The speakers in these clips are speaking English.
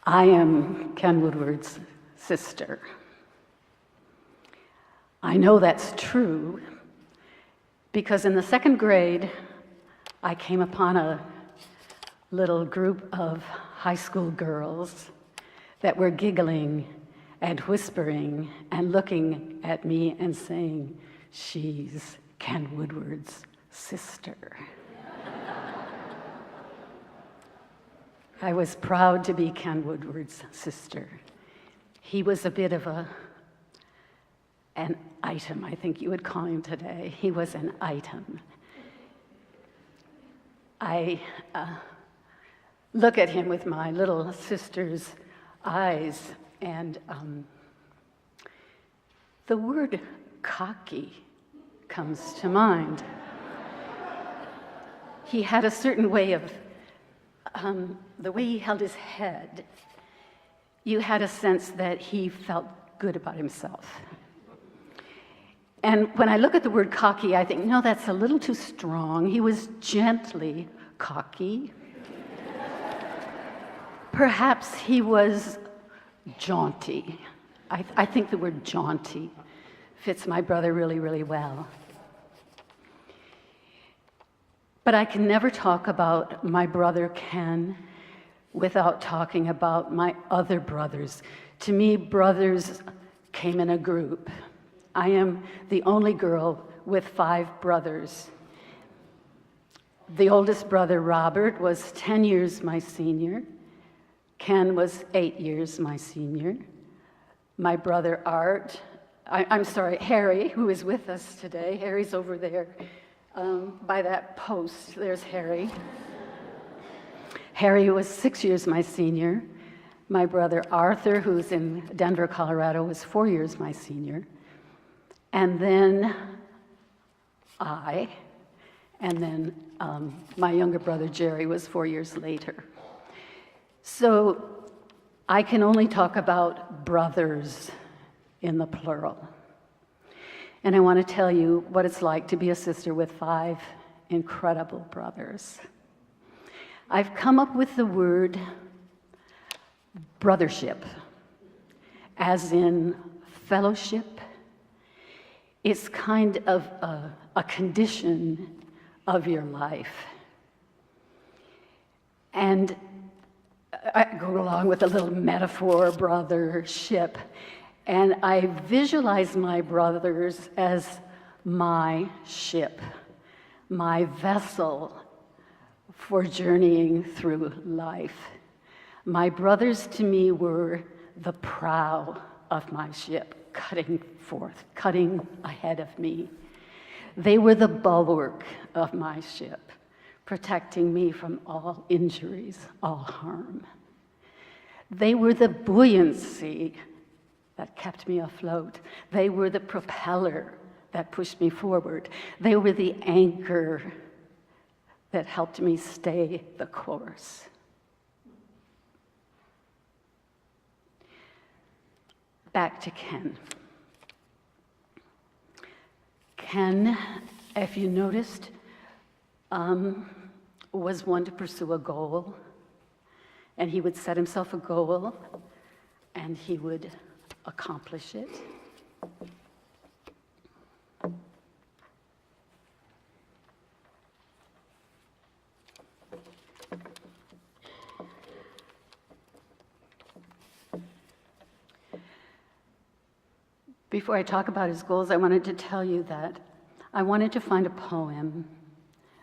I am Ken Woodward's sister. I know that's true because in the second grade, I came upon a little group of high school girls that were giggling and whispering and looking at me and saying, "She's Ken Woodward's sister." I was proud to be Ken Woodward's sister. He was a bit of an item, I think you would call him today. He was an item. I look at him with my little sister's eyes, and the word cocky comes to mind. He had a certain way of the way he held his head, you had a sense that he felt good about himself. And when I look at the word cocky, I think, no, that's a little too strong. He was gently cocky. Perhaps he was jaunty. I think the word jaunty fits my brother really, really well. But I can never talk about my brother Ken without talking about my other brothers. To me, brothers came in a group. I am the only girl with 5 brothers. The oldest brother, Robert, was 10 years my senior. Ken was 8 years my senior. My brother Harry, who is with us today. Harry's over there. By that post, there's Harry. Harry was 6 years my senior. My brother Arthur, who's in Denver, Colorado, was 4 years my senior. And then I, and then my younger brother Jerry was 4 years later. So I can only talk about brothers in the plural. And I want to tell you what it's like to be a sister with 5 incredible brothers. I've come up with the word brothership, as in fellowship. It's kind of a condition of your life. And I go along with a little metaphor, brothership. And I visualize my brothers as my ship, my vessel for journeying through life. My brothers to me were the prow of my ship, cutting ahead of me. They were the bulwark of my ship, protecting me from all injuries, all harm. They were the buoyancy that kept me afloat. They were the propeller that pushed me forward. They were the anchor that helped me stay the course. Back to Ken. Ken, if you noticed, was one to pursue a goal, and he would set himself a goal, and he would accomplish it. Before I talk about his goals, I wanted to tell you that I wanted to find a poem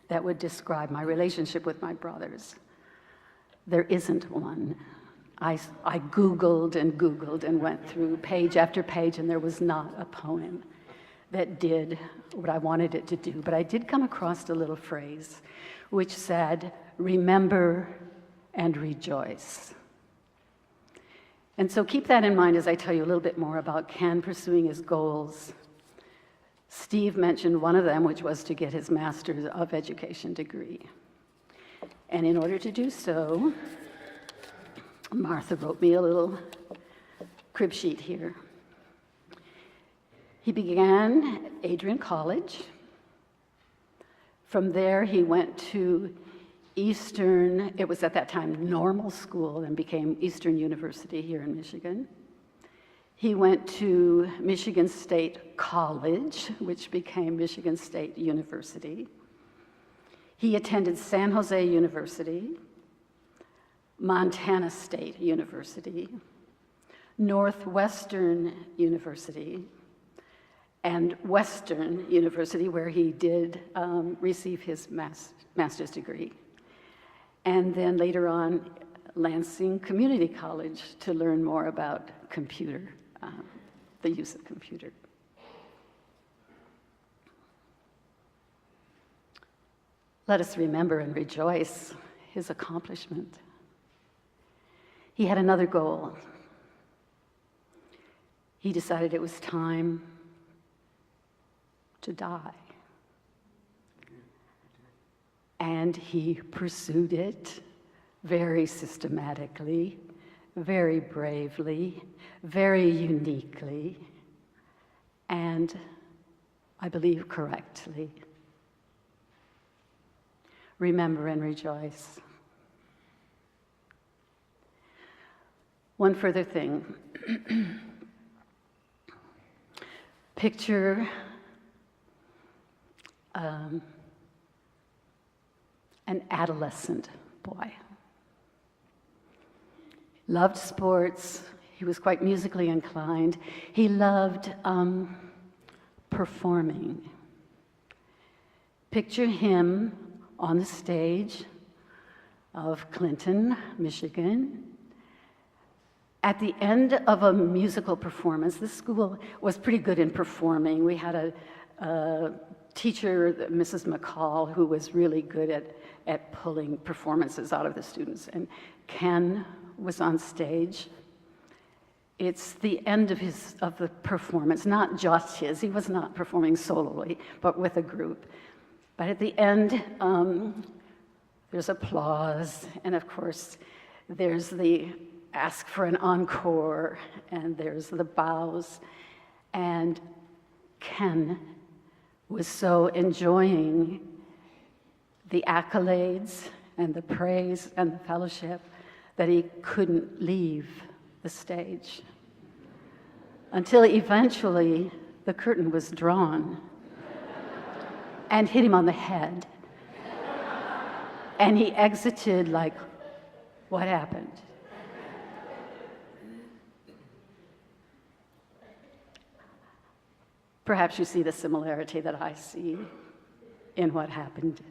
that would describe my relationship with my brothers. There isn't one. I Googled and went through page after page, and there was not a poem that did what I wanted it to do. But I did come across a little phrase which said, "Remember and rejoice." And so keep that in mind as I tell you a little bit more about Ken pursuing his goals. Steve mentioned one of them, which was to get his Master's of Education degree. And in order to do so, Martha wrote me a little crib sheet here. He began at Adrian College. From there, he went to Eastern, it was at that time Normal School, and became Eastern University here in Michigan. He went to Michigan State College, which became Michigan State University. He attended San Jose University, Montana State University, Northwestern University, and Western University, where he did receive his master's degree. And then later on, Lansing Community College to learn more about computer, the use of computer. Let us remember and rejoice his accomplishment. He had another goal. He decided it was time to die. And he pursued it very systematically, very bravely, very uniquely, and I believe correctly. Remember and rejoice. One further thing. Picture an adolescent boy. Loved sports. He was quite musically inclined. He loved performing. Picture him on the stage of Clinton, Michigan. At the end of a musical performance, this school was pretty good in performing. We had a teacher, Mrs. McCall, who was really good at pulling performances out of the students. And Ken was on stage. It's the end of the performance, not just his. He was not performing solely, but with a group. But at the end, there's applause, and of course, there's the ask for an encore, and there's the bows. And Ken was so enjoying the accolades and the praise and the fellowship that he couldn't leave the stage until eventually the curtain was drawn and hit him on the head. And he exited like, what happened? Perhaps you see the similarity that I see in what happened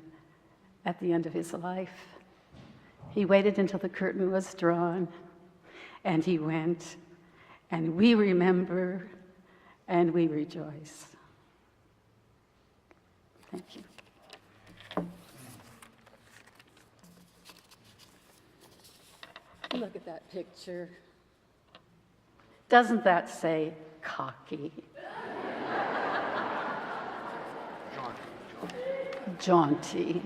at the end of his life. He waited until the curtain was drawn, and he went, and we remember, and we rejoice. Thank you. Look at that picture. Doesn't that say cocky? Jaunty.